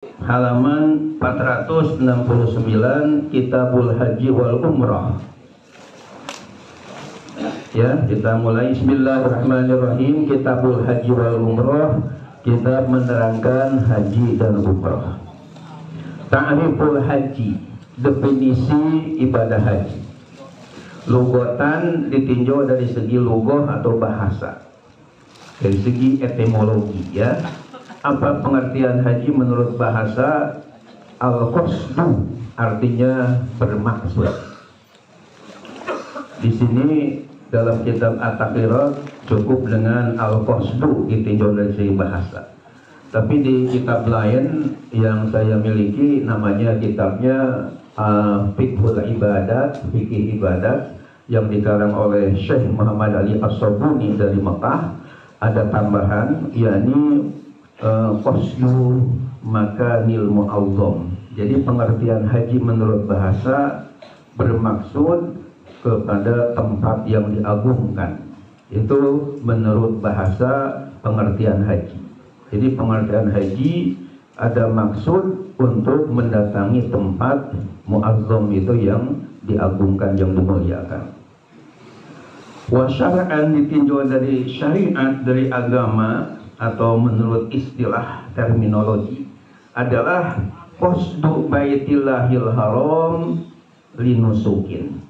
halaman 469 Kitabul Haji wal Umrah. Ya, kita mulai. Bismillahirrahmanirrahim. Kitabul Haji wal Umrah, kitab menerangkan haji dan umrah. Ta'riful haji, definisi ibadah haji. Lugotan ditinjau dari segi lugoh atau bahasa, dari segi etimologi, ya. Apa pengertian haji menurut bahasa? Al-qasdu, artinya bermaksud. Di sini dalam kitab At-Taqirat cukup dengan al-qasdu ditinjau dari segi bahasa. Tapi di kitab lain yang saya miliki, namanya kitabnya Fiqhul Ibadat, Fikih Ibadat, yang dikarang oleh Syekh Muhammad Ali As-Sabuni dari Mekah, ada tambahan, yakni qasdu makanil mu'azzam. Jadi pengertian haji menurut bahasa bermaksud kepada tempat yang diagungkan. Itu menurut bahasa pengertian haji. Jadi pengertian haji ada maksud untuk mendatangi tempat mu'azzam, itu yang diagungkan, yang dimuliakan. Wa syar'an, ditinjau dari syariat, dari agama, atau menurut istilah terminologi adalah qasdu baitillahil haram linusukin.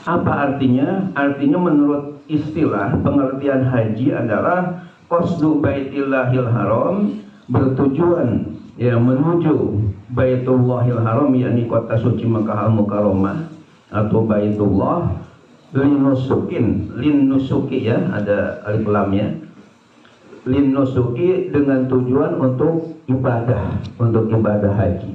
Apa artinya? Artinya menurut istilah pengertian haji adalah qasdu baitillahil haram, bertujuan ya menuju Baitullahil Haram, yakni kota suci Makkah Al-Mukarramah atau Baitullah, linusukin, linusuki, ya ada alif lamnya, linusuki, dengan tujuan untuk ibadah haji.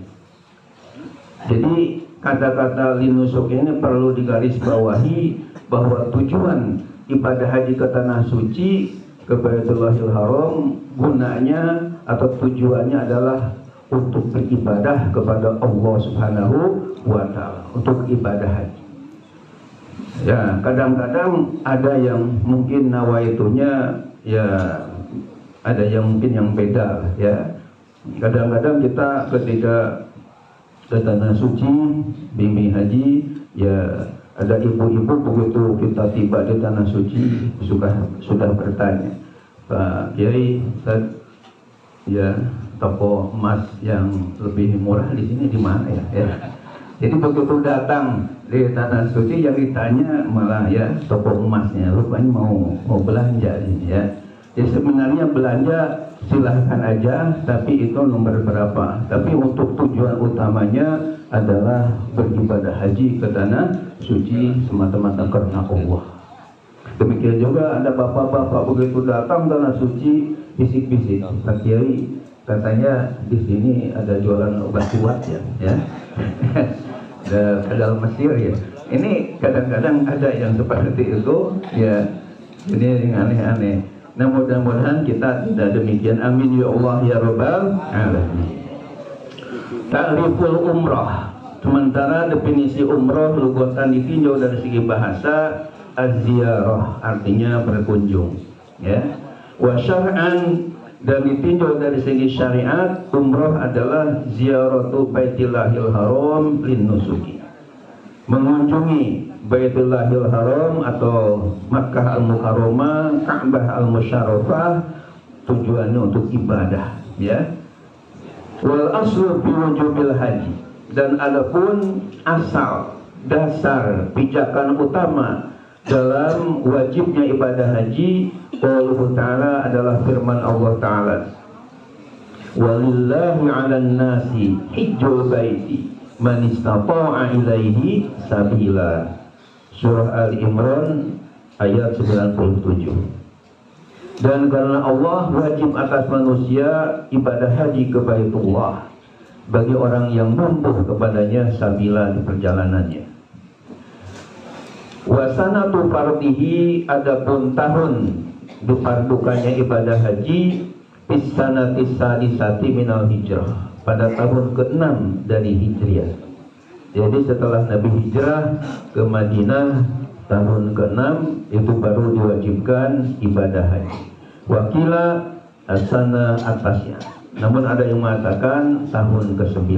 Jadi kata-kata linusuki ini perlu digarisbawahi bahwa tujuan ibadah haji ke tanah suci, ke Baitullahil Haram, gunanya atau tujuannya adalah untuk beribadah kepada Allah Subhanahu wa Ta'ala, untuk ibadah haji. Ya, kadang-kadang ada yang mungkin nawaitunya, ya ada yang mungkin yang beda, ya. Kadang-kadang kita ketika ke tanah suci bimbing haji, ya ada ibu-ibu begitu kita tiba di tanah suci sudah bertanya, Pak Kiai, ya toko emas yang lebih murah di sini di mana ya? Ya. Jadi begitu datang di tanah suci yang ditanya malah ya toko emasnya, rupanya mau belanja ini, ya. Jadi sebenarnya belanja silahkan aja, tapi itu nomor berapa. Tapi untuk tujuan utamanya adalah beribadah haji ke tanah suci semata-mata karena Allah. Demikian juga ada bapak-bapak begitu datang tanah suci bisik-bisik, Pak Kiai, katanya di sini ada jualan obat kuat ya. Dalam Mesir ya. Ini kadang-kadang ada yang seperti itu ya. Jadi yang aneh-aneh. Nah, mudah-mudahan kita tidak demikian. Amin ya Allah ya Rabbal alamin. Ta'riful umrah. Sementara definisi umrah lugotan ditinjau dari segi bahasa az-ziyarah, artinya berkunjung, ya. Wa syar'an, dan ditinjau dari segi syariat, umrah adalah ziyaratu Baitillahil Haram linnusuki, mengunjungi Baitullahil Haram atau Makkah Al-Mukarramah, Ka'bah Al-Musyarrafah, tujuannya untuk ibadah, ya. Wal aslu fi wujubil haji, dan adapun asal, dasar, pijakan utama dalam wajibnya ibadah haji, qauluhu ta'ala, adalah firman Allah Ta'ala, walillahi 'alan nasi hijjul baiti man istata'a ilaihi sabila. Surah Ali Imran ayat 97. Dan karena Allah wajib atas manusia ibadah haji ke Baitullah bagi orang yang mampu kepadanya sabila di perjalanannya. Wasanatu fardihi, adapun tahun difardukannya ibadah haji, pisanatis sadisati minal hijrah, pada tahun ke-6 dari hijriah. Jadi setelah Nabi hijrah ke Madinah tahun ke-6 itu baru diwajibkan ibadah haji. Wakila asana atasnya, Namun ada yang mengatakan tahun ke-9.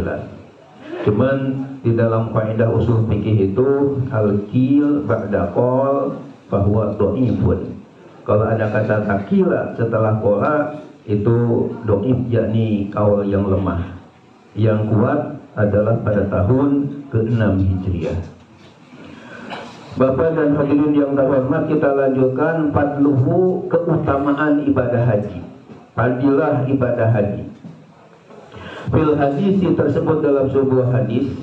Cuman di dalam kaidah usul fikih itu al-qil ba'da qol bahwa dhaifun. Kalau ada kata takila setelah qala itu dhaif, yakni kaul yang lemah. Yang kuat adalah pada tahun ke-6 Hijriah. Bapak dan hadirin yang terhormat, kita lanjutkan fadluhu, keutamaan ibadah haji. Fadilah ibadah haji. Fil hadis tersebut dalam sebuah hadis,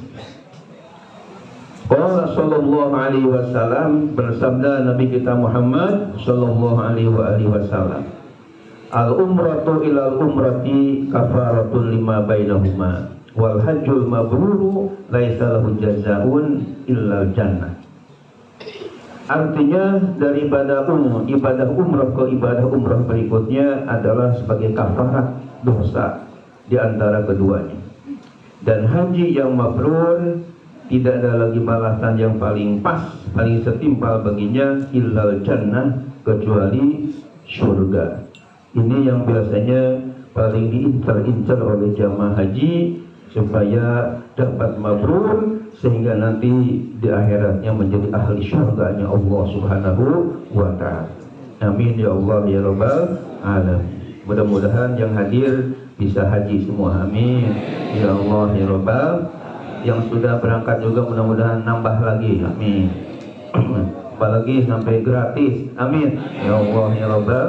qala sallallahu alaihi wasallam, bersabda Nabi kita Muhammad sallallahu alaihi wasallam, al umratu ilal umrati kafaratun lima bainahuma wal hajjul mabruru laisa lahu jazaa'un illal jannah. Artinya dari ibadah umrah ke ibadah umrah berikutnya adalah sebagai kafarat dosa di antara keduanya. Dan haji yang mabrur tidak ada lagi balasan yang paling pas, paling setimpal baginya illal jannah, kecuali surga. Ini yang biasanya paling diincar-incar oleh jamaah haji supaya dapat mabrur, sehingga nanti di akhiratnya menjadi ahli syurganya Allah Subhanahu wa ta'ala. Amin ya Allah ya Rabbal alamin. Mudah-mudahan yang hadir bisa haji semua. Amin ya Allah ya Rabbal. Yang sudah berangkat juga mudah-mudahan nambah lagi. Amin. Apalagi sampai gratis. Amin ya Allah ya Rabbal.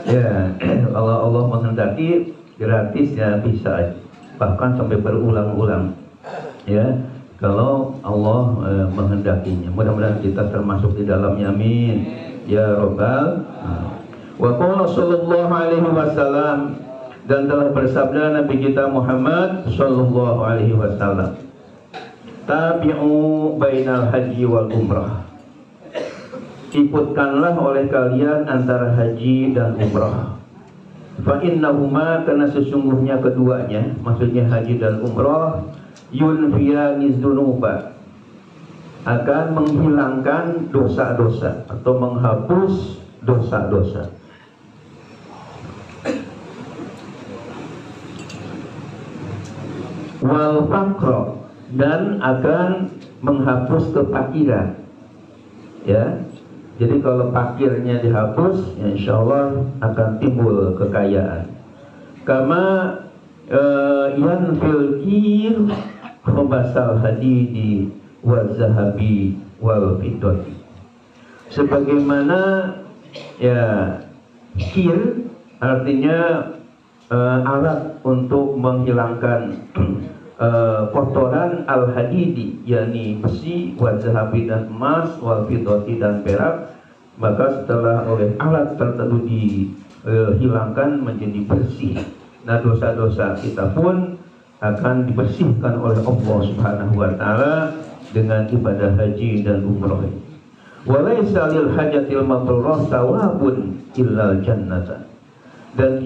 Ya, Allah menghendaki gratis ya bisa, bahkan sampai berulang-ulang. Ya, kalau Allah menghendakinya. Mudah-mudahan kita termasuk di dalamnya. Amin ya Rabbal. Wa qala sallallahu alaihi wasallam, dan telah bersabda Nabi kita Muhammad sallallahu alaihi wasallam, tabi'u bainal haji wal umrah, ikutkanlah oleh kalian antara haji dan umrah. Fa innahuma, karena sesungguhnya keduanya, maksudnya haji dan umrah, yunfiyani dzunuba, akan menghilangkan dosa-dosa atau menghapus dosa-dosa. Wal faqra, dan akan menghapus kefakiran. Ya, jadi kalau fakirnya dihapus, ya insya Allah akan timbul kekayaan. Kama yanfil kir khobasal hadidi wal zahabi wal fiddati, sebagaimana ya kir artinya alat untuk menghilangkan kotoran al hadidi, yakni besi, wal zahabi dan emas, wal fiddati dan perak, maka setelah oleh alat tertentu dihilangkan menjadi bersih. Nah, dosa-dosa kita pun akan dibersihkan oleh Allah Subhanahu wa ta'ala dengan ibadah haji dan umrah. Walaysa lil hajatil mabrurah thawabun illal jannata, dan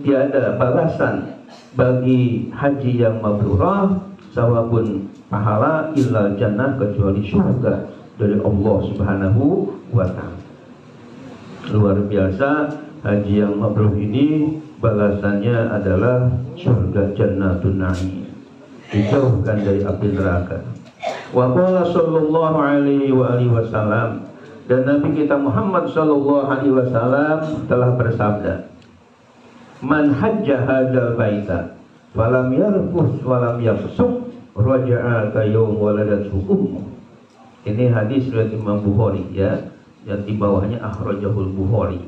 tiada balasan bagi haji yang mabrurah, sawabun pahala, illal jannah, kecuali surga dari Allah Subhanahu wa ta'ala. Luar biasa, haji yang mabrur ini balasannya adalah surga jannatun na'im, dijauhkan dari api neraka. Wa qala sallallahu alaihi wasallam, dan Nabi kita Muhammad sallallahu alaihi wasallam telah bersabda, man hajja hadzal baita falam yarfus walam yafsuq raja'a ka yaum waladatu ummu. Ini hadis riwayat Imam Bukhari, ya, yang di bawahnya akhrajahul Bukhari.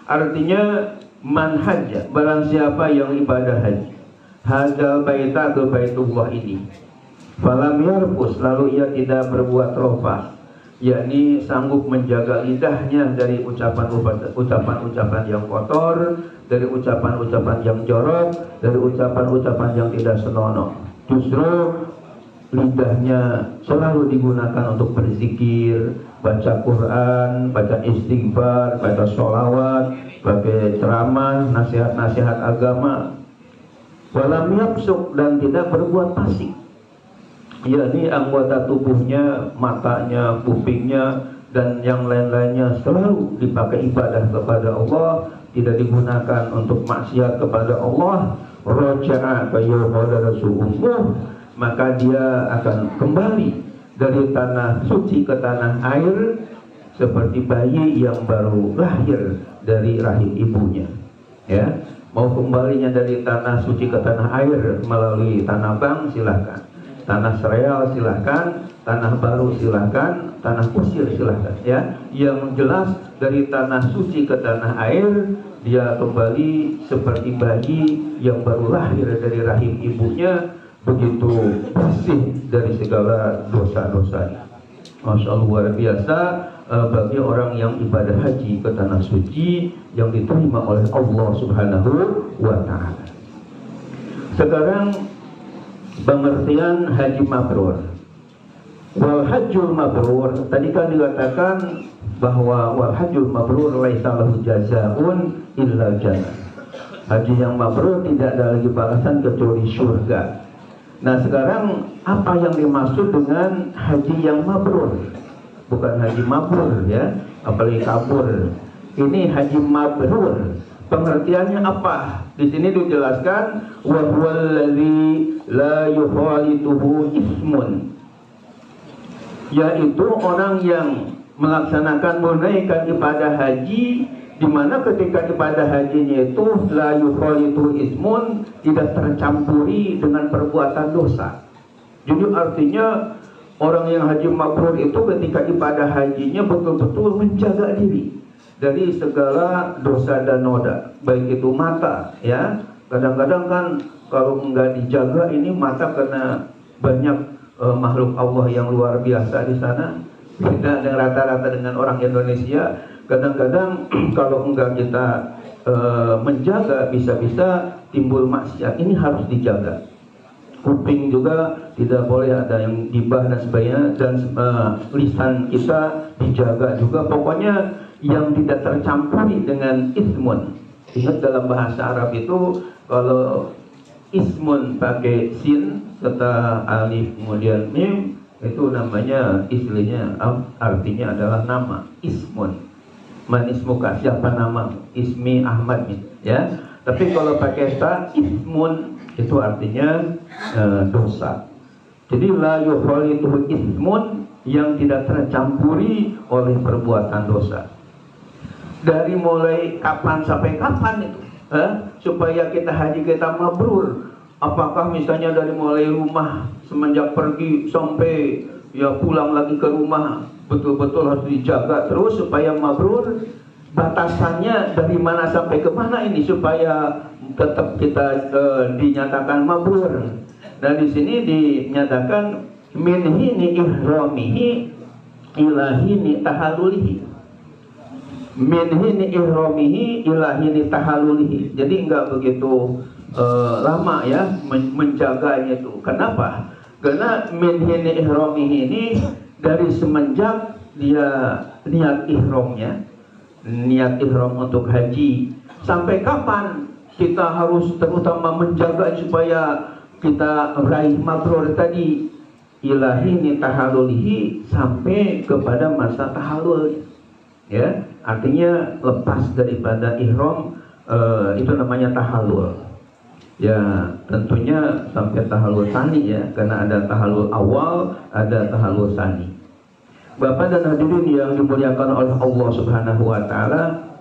Artinya man hajja, barang siapa yang ibadah haji, hadzal baita, ke baitullah ini, falam yarfus, lalu ia tidak berbuat rafas, yakni sanggup menjaga lidahnya dari ucapan-ucapan yang kotor, dari ucapan-ucapan yang jorok, dari ucapan-ucapan yang tidak senonoh. Justru lidahnya selalu digunakan untuk berzikir, baca Quran, baca istighfar, baca sholawat, bagai ceramah, nasihat-nasihat agama. Walam yafsuk, dan tidak berbuat fasik, yakni anggota tubuhnya, matanya, kupingnya, dan yang lain-lainnya selalu dipakai ibadah kepada Allah, tidak digunakan untuk maksiat kepada Allah, raja'a maka dia akan kembali dari tanah suci ke tanah air seperti bayi yang baru lahir dari rahim ibunya. Ya, mau kembalinya dari tanah suci ke tanah air melalui tanah bang silahkan, tanah sereal silahkan, tanah baru silahkan, tanah kusir silahkan. Ya, yang jelas dari tanah suci ke tanah air dia kembali seperti bayi yang baru lahir dari rahim ibunya, begitu bersih dari segala dosa-dosanya. Masya Allah, luar biasa bagi orang yang ibadah haji ke tanah suci yang diterima oleh Allah Subhanahu wa Ta'ala. Sekarang pengertian haji mabrur. Wal hajjul mabrur, tadi kan dikatakan bahwa wal hajjul mabrur laisa lahu jazaa'un illa jannah. Haji yang mabrur tidak ada lagi balasan kecuali surga. Nah, sekarang apa yang dimaksud dengan haji yang mabrur? Bukan haji mabrur ya, apalagi kabur. Ini haji mabrur. Pengertiannya apa? Di sini dijelaskan wa huwallazi la yukhalituhu ismun. Yaitu orang yang melaksanakan menunaikan ibadah haji, di mana ketika ibadah hajinya itu la yukhalitu ismun, tidak tercampuri dengan perbuatan dosa. Jadi artinya orang yang haji mabrur itu ketika ibadah hajinya betul-betul menjaga diri dari segala dosa dan noda, baik itu mata ya. Kadang-kadang kan kalau enggak dijaga ini mata kena banyak makhluk Allah yang luar biasa di sana. Beda dengan rata-rata dengan orang Indonesia. Kadang-kadang kalau enggak kita menjaga, bisa-bisa timbul maksiat. Ini harus dijaga. Kuping juga tidak boleh ada yang gibah dan sebagainya, dan lisan kita dijaga juga. Pokoknya yang tidak tercampuri dengan ismun. Ingat dalam bahasa Arab itu kalau ismun pakai sin serta alif kemudian mim, itu namanya istilahnya artinya adalah nama. Ismun, man ismuka, siapa nama? Ismi Ahmad ya. Tapi kalau pakai ta, ismun, itu artinya dosa. Jadi la yukhalitu ismun, yang tidak tercampuri oleh perbuatan dosa. Dari mulai kapan sampai kapan itu supaya kita haji kita mabrur? Apakah misalnya dari mulai rumah semenjak pergi sampai ya pulang lagi ke rumah betul-betul harus dijaga terus supaya mabrur? Batasannya dari mana sampai ke mana ini supaya tetap kita dinyatakan mabrur? Nah, di sini dinyatakan min hini ihramihi ila hini tahallulihi. Min hini ihramihi ila hini tahallulihi. Jadi enggak begitu lama ya menjaganya itu. Kenapa? Karena min hini ihramihi ini dari semenjak dia niat ihramnya, niat ihram untuk haji, sampai kapan kita harus terutama menjaga supaya kita raih mabrur tadi, ilahini tahallulihi, sampai kepada masa tahallul ya, artinya lepas daripada ihram, itu namanya tahallul ya. Tentunya sampai tahallul tsani ya, karena ada tahallul awal, ada tahallul tsani. Bapak dan hadirin yang dimuliakan oleh Allah Subhanahu wa Ta'ala,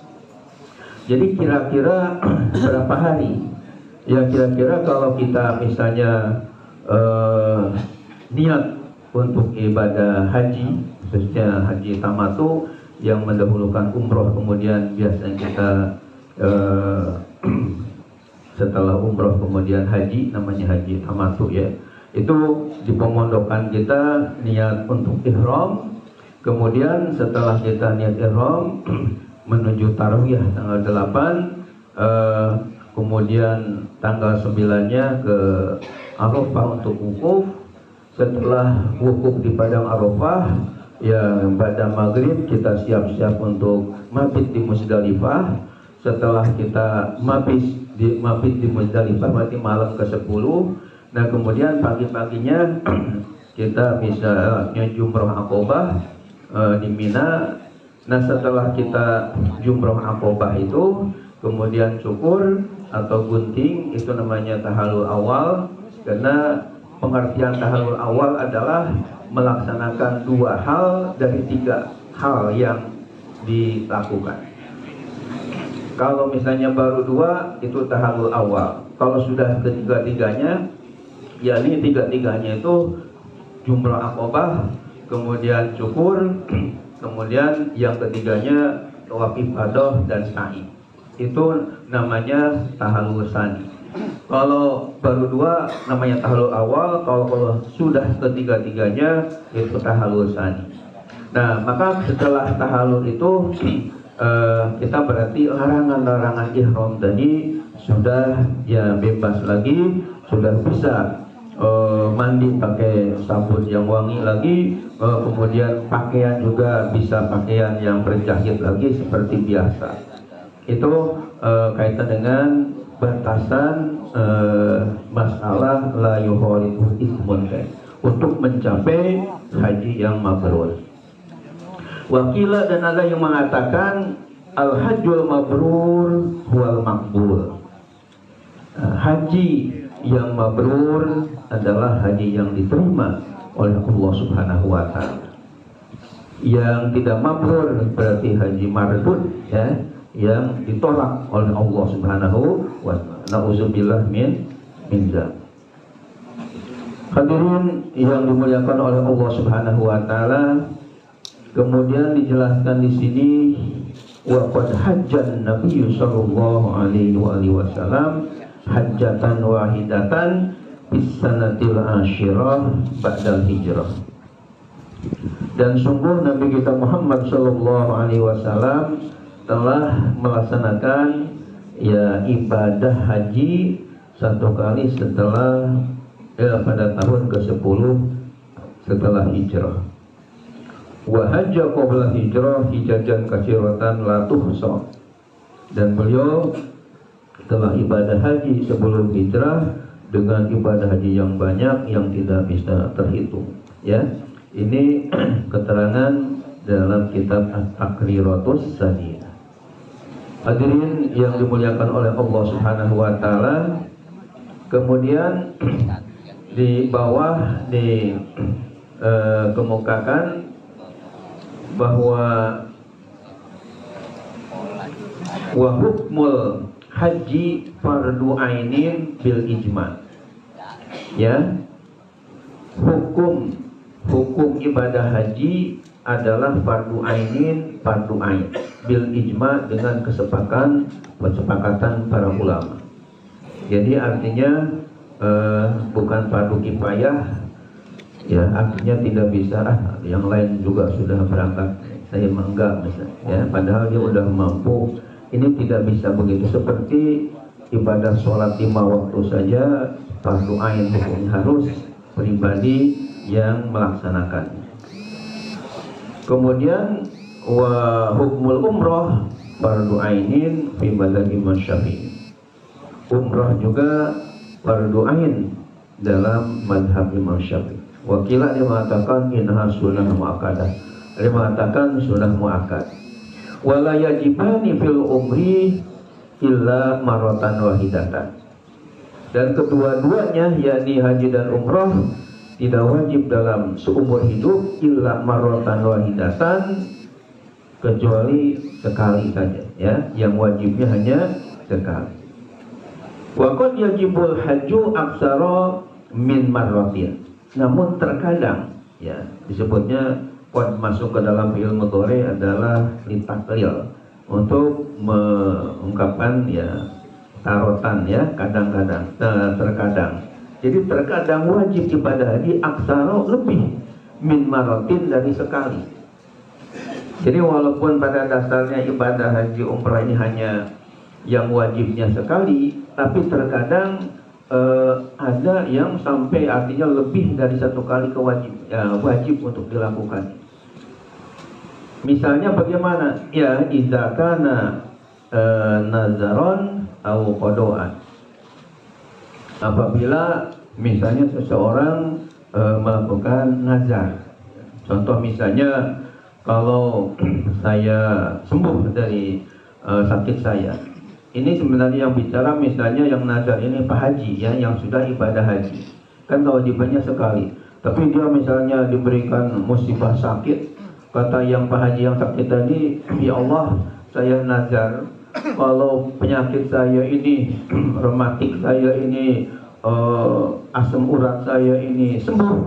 jadi kira-kira berapa hari ya, kira-kira kalau kita misalnya niat untuk ibadah haji, khususnya haji tamattu yang mendahulukan umroh, kemudian biasanya kita setelah umroh kemudian haji, namanya haji tamattu ya. Itu di pemondokan kita niat untuk ihram, kemudian setelah kita niat ihram menuju tarawih tanggal 8, kemudian tanggal 9-nya ke Arafah untuk wukuf. Setelah wukuf di padang Arafah ya, pada maghrib kita siap-siap untuk mabit di Muzdalifah. Setelah kita mabit di Muzdalifah berarti malam ke-10. Nah, kemudian pagi-paginya kita bisa jumroh Aqobah di Mina. Nah, setelah kita jumroh Aqobah itu kemudian cukur atau gunting, itu namanya tahallul awal. Karena pengertian tahallul awal adalah melaksanakan 2 hal dari 3 hal yang dilakukan. Kalau misalnya baru 2 itu tahallul awal. Kalau sudah ketiga-tiganya, yakni 3-tiganya itu jumrah aqabah, kemudian cukur, kemudian yang ketiganya tawaf ifadah dan sa'i. Itu namanya tahallul tsani. Kalau baru 2 namanya tahallul awal, kalau sudah ketiga-tiganya itu tahallul tsani. Nah, maka setelah tahallul itu kita berarti larangan-larangan ihram tadi sudah ya bebas lagi, sudah bisa mandi pakai sabun yang wangi lagi, kemudian pakaian juga bisa pakaian yang berjahit lagi seperti biasa. Itu kaitan dengan batasan masalah la yuharitu ismun untuk mencapai haji yang mabrur. Wakila, dan ada yang mengatakan al-hajjul mabrur wal makbul. Haji yang mabrur adalah haji yang diterima oleh Allah Subhanahu wa taala. Yang tidak mabrur berarti haji mardud, ya, yang ditolak oleh Allah Subhanahu wa taala. Nauzubillah min dzalik. Hadirin yang dimuliakan oleh Allah Subhanahu wa taala, kemudian dijelaskan di sini wa qad hajjan Nabi sallallahu alaihi wasallam hajjatan wahidatan bis sanatil asyirah ba'dal hijrah. Dan sungguh Nabi kita Muhammad sallallahu alaihi wasallam telah melaksanakan ya ibadah haji 1 kali setelah pada tahun ke-10 setelah hijrah. Wa hajja qabla hijrah hijajan katsiratan la tuhsa. Dan beliau telah ibadah haji sebelum hijrah dengan ibadah haji yang banyak yang tidak bisa terhitung, ya. Ini keterangan dalam kitab At-Taqriratus Saniyah. Hadirin yang dimuliakan oleh Allah Subhanahu wa taala, kemudian di bawah dikemukakan bahwa wa hukmul haji fardu ainin bil ijma, ya, hukum ibadah haji adalah fardu ainin, fardu ain bil ijma, dengan kesepakatan para ulama. Jadi artinya bukan fardu kifayah, ya, artinya tidak bisa yang lain juga sudah berangkat, saya enggak misalnya, ya, padahal dia udah mampu. Ini tidak bisa begitu. Seperti ibadah sholat 5 waktu saja fardu ain, hukumnya harus pribadi yang melaksanakan. Kemudian wa hukmul umroh fardu ainin fi madzhab Imam Syafi'i. Umrah juga fardu ain dalam mazhab Imam Syafi'i. Wakilah dia mengatakan inha sunnah muakkadah. Dia mengatakan sunnah muakkad. Wala yajibani fil umri illa maratan wahidatan. Dan kedua-duanya, yakni haji dan umrah, tidak wajib dalam seumur hidup illa maratan wahidatan, kecuali sekali saja, ya. Yang wajibnya hanya sekali. Wa qad yajibul hajju aksara min marratin. Namun terkadang, ya, disebutnya qad masuk ke dalam fi'il mudhari adalah litaklil, untuk mengungkapkan ya tarotan, ya, kadang-kadang, terkadang. Jadi terkadang wajib ibadah haji aksara, lebih min marratin, dari sekali. Jadi walaupun pada dasarnya ibadah haji umrah ini hanya yang wajibnya sekali, tapi terkadang ada yang sampai artinya lebih dari 1 kali wajib untuk dilakukan. Misalnya bagaimana? Ya, idza kana nazaron au qadaan. Apabila misalnya seseorang melakukan nazar. Contoh misalnya, kalau saya sembuh dari sakit saya, ini sebenarnya yang bicara misalnya yang nazar ini Pak Haji ya, yang sudah ibadah haji. Kan kewajibannya sekali. Tapi dia misalnya diberikan musibah sakit, kata yang Pak Haji yang sakit tadi, ya Allah, saya nazar kalau penyakit saya ini, rematik saya ini, asam urat saya ini sembuh,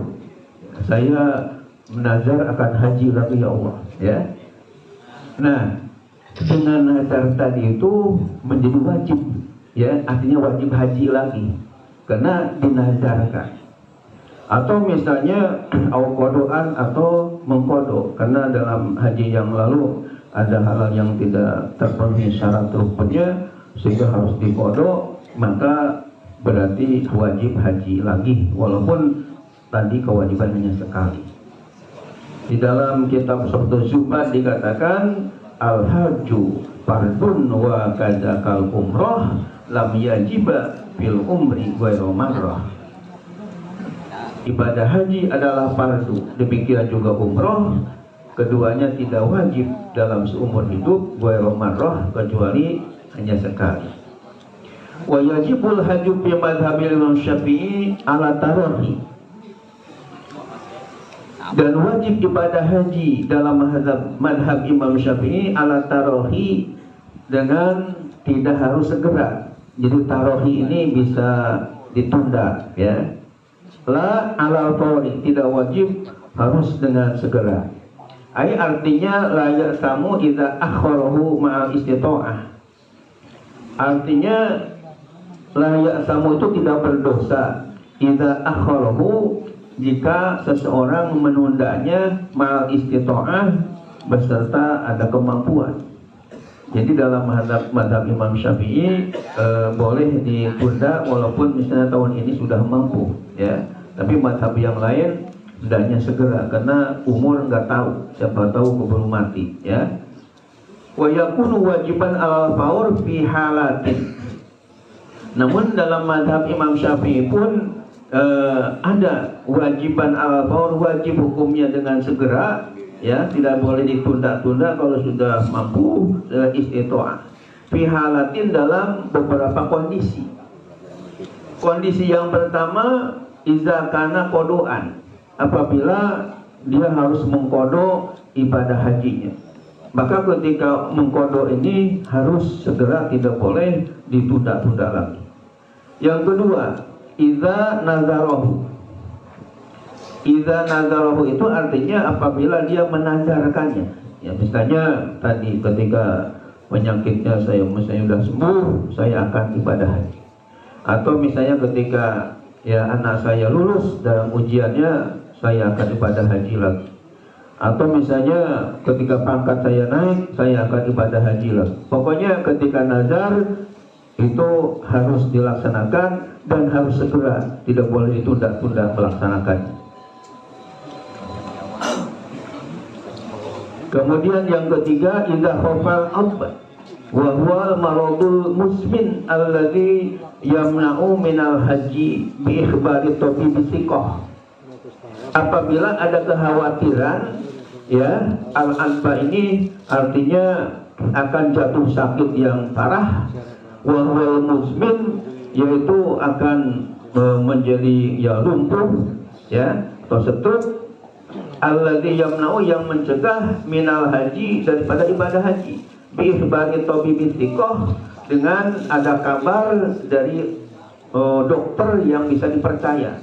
saya menazar akan haji lagi ya Allah ya. Nah, dengan nazar tadi itu menjadi wajib ya, artinya wajib haji lagi karena dinazarkan. Atau misalnya kodoan atau mengkodok, karena dalam haji yang lalu ada hal yang tidak terpenuhi syarat rukunnya sehingga harus dikodok, maka berarti wajib haji lagi walaupun tadi kewajiban hanya sekali. Di dalam kitab Suratul Zumar dikatakan al-hajju fardun wa kadzakal umrah lam yajiba fil umri ghairu marrah. Ibadah haji adalah fardu, demikian juga umroh, keduanya tidak wajib dalam seumur hidup ghairu marrah, kecuali hanya sekali. Wa yajibul hajju fi madhhabil Imam Syafi'i ala tarahi. Dan wajib ibadah haji dalam madhab Imam Syafi'i ala tarahi, dengan tidak harus segera. Jadi tarahi ini bisa ditunda ya. La alal fawri, tidak wajib harus dengan segera. Ai artinya la ya'samu idza akharahu ma'al istita'ah. Artinya la ya'samu itu tidak berdosa idza akharahu, jika seseorang menundanya ma'al istita'ah, beserta ada kemampuan. Jadi dalam madhab Imam Syafi'i boleh ditunda walaupun misalnya tahun ini sudah mampu ya. Tapi madhab yang lain hendaknya segera karena umur nggak tahu, siapa tahu keburu mati ya. Wa yakunu wajiban alal faur fi halatin. Namun dalam madhab Imam Syafi'i pun ada wajiban alal faur, wajib hukumnya dengan segera ya, tidak boleh ditunda-tunda kalau sudah mampu istita'ah. Fi halatin, dalam beberapa kondisi. Kondisi yang pertama iza kana kodoan, apabila dia harus mengkodok ibadah hajinya, maka ketika mengkodok ini harus segera, tidak boleh ditunda-tunda lagi. Yang kedua, iza nazarahu. Iza nazarahu itu artinya apabila dia menazarkannya ya, misalnya tadi ketika penyakitnya saya sudah sembuh, saya akan ibadah haji. Atau misalnya ketika ya anak saya lulus dalam ujiannya, saya akan ibadah haji lagi. Atau misalnya ketika pangkat saya naik, saya akan ibadah haji lagi. Pokoknya ketika nazar itu harus dilaksanakan dan harus segera, tidak boleh ditunda-tunda melaksanakannya. Kemudian yang ketiga, idza khafal abad wa huwa maradul musmin alladhi yamna'u minal haji bi ikhbari tabib thiqah. Apabila ada kekhawatiran ya, al-anfa ini artinya akan jatuh sakit yang parah, wa huwa musmin, yaitu akan menjadi ya lumpuh ya atau stroke, alladzi yamna'u, yang mencegah minal haji, daripada ibadah haji, bi ikhbari tabib thiqah, dengan ada kabar dari dokter yang bisa dipercaya.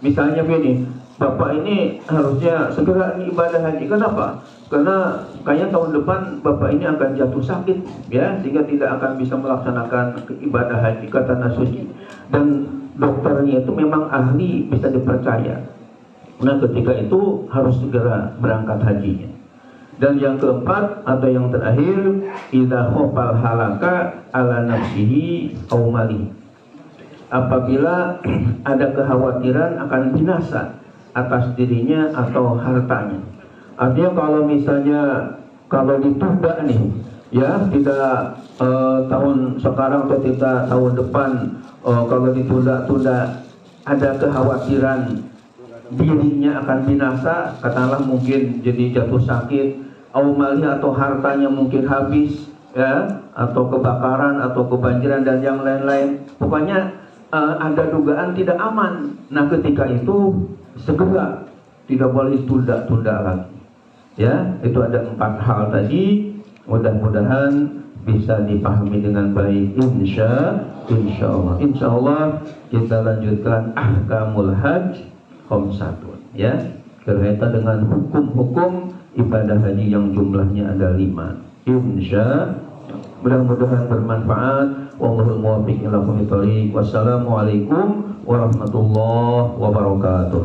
Misalnya begini, Bapak ini harusnya segera ibadah haji. Kenapa? Karena kayaknya tahun depan Bapak ini akan jatuh sakit ya, sehingga tidak akan bisa melaksanakan ibadah haji, kata Nasuci. Dan dokternya itu memang ahli, bisa dipercaya. Nah ketika itu harus segera berangkat hajinya. Dan yang keempat atau yang terakhir, idza khafal halaka ala nafsihi aw mali, apabila ada kekhawatiran akan binasa atas dirinya atau hartanya. Artinya kalau misalnya kalau ditunda nih ya, tidak tahun sekarang atau tidak tahun depan, kalau ditunda-tunda ada kekhawatiran dirinya akan binasa, katakanlah mungkin jadi jatuh sakit, awmali atau hartanya mungkin habis ya, atau kebakaran atau kebanjiran dan yang lain-lain. Pokoknya ada dugaan tidak aman. Nah ketika itu segera, tidak boleh tunda-tunda lagi. Ya, itu ada 4 hal tadi. Mudah-mudahan bisa dipahami dengan baik. Insya Allah kita lanjutkan ahkamul hajj khamsatun, ya, berkaitan dengan hukum-hukum ibadah haji yang jumlahnya ada 5. Insya mudah-mudahan bermanfaat. Wallahul muwaffiq ila aqwamit thoriq. Wassalamualaikum warahmatullahi wabarakatuh.